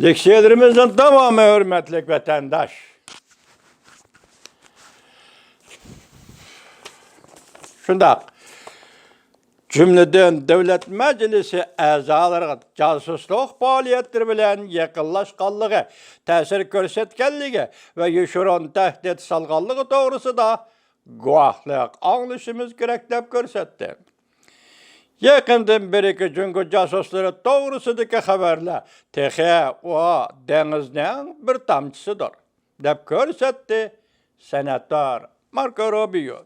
Leksiyelerimizin tamamı hürmetlik vatandaş. Şundak, cümleden Devlet Meclisi azaları casusluk faaliyetleri bilen yakınlaşkanlığı, tesir körsetkenliği ve yuşuran tehdit salganlığı doğrusu da guahlık anlaşımız gerek dep körsetti. Yakından bir-iki çünkü casusları doğrusudaki haberler tehe o denizden bir tamçısıdır. Dep körsetti senatör Marco Rubio.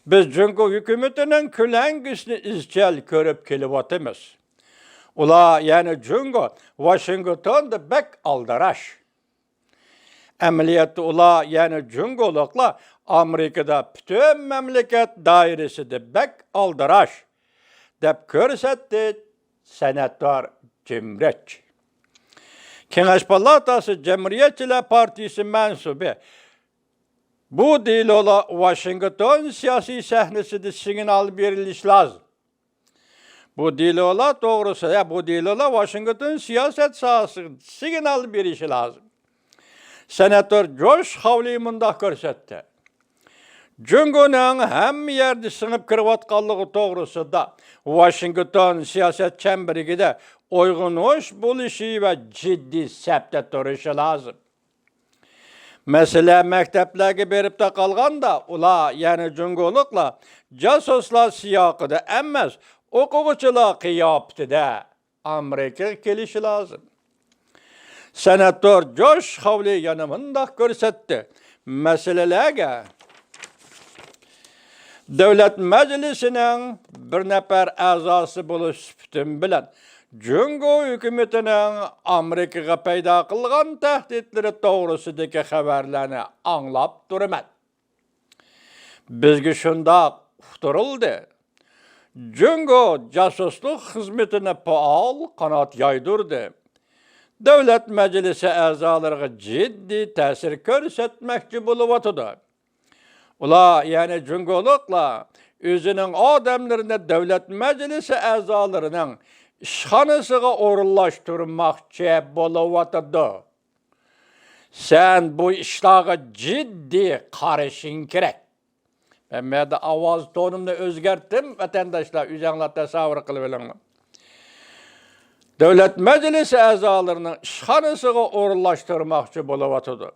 Biz çünkü hükümetinin külengisini izcel körüp kelivatımız. Ula yani çünkü Washington'da bek aldaraş. Ameliyatı ula yani cüngolukla Amerika'da bütün memleket dairesi de bek aldaraş. Dep körsetti senatör Cimreç. Kengaş Palatası Cumhuriyetçiler Partisi mensubu bu değil ola Washington siyasi sahnesinde signal veriliş lazım. Bu değil ola doğrusu ya bu değil ola Washington siyaset sahasında signal verişi lazım. Senatör Josh Hawley mında körsetti. Cüngünün hem yerde sınıp kırvatkallığı doğrusu da Washington siyaset çemberinde uygunuş buluşu ve ciddi septe duruşu lazım. Mesela mekteplerge berip de kalgan da ula yani cüngolukla casusla siyakı da emmez okuguçula kıyaptı da Amerika gelişi lazım. Senatör Josh Hawley yanımında görsetti. Meselelerge Devlet Meclisi'nin bir nefer azası buluş süptüm bilen Cungo hükümetinin Amerika'ya peyda kılgan tehditleri doğrusudaki haberlerini anlap durman. Bizge şunda uhturuldu. Cungo casusluk hizmetine paal kanat yaydırdı. Devlet Meclisi azalarına ciddi tesir körsetmekçi buluvatıdı. Ula yani cüngolukla özünün adamlarına Devlet Meclisi azalarının şanısıga orullaştırmakçı buluvatıdı. Sen bu işlağa ciddi karışın gerek. Ben de avaz tonumunu özgerttim, vatandaşlar üzerine tasavvur kılıvelim. Devlet Meclisi azalarının şanısıga orullaştırmakçı buluvatıdı.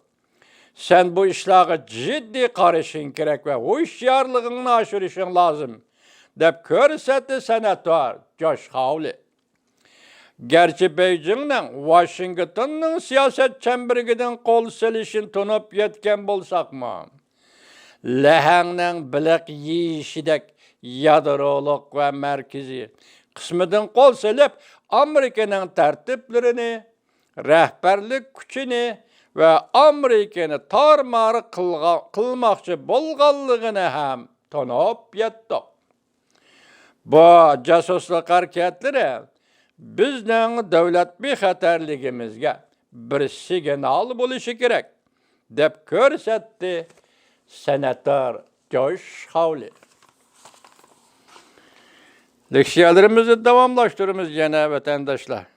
Sen bu işlağa ciddi karışın gerek ve hoşyarlığını aşırışın lazım. Dep körsetti senatör Josh Hawley. Gerçi Beijing'den Washington'ın siyaset çemberinden kol selişin tunup yetken bolsak mı? Leheng'den bilek yiyişidek yadıroluk ve merkezi kısmıdan kol selip Amerika'nın tertiplerini, rehberlik gücünü ve Amerika'nı tarmarı kılmakçı bolğanlığını hem tunup yettik. Bu casusluk hareketleri bizden devlet bir xatarligimizge bir signal buluşu gerek dep körsetti senatör Josh Hawley. Leksiyalarımızı devamlaştırırız gene vatandaşlar.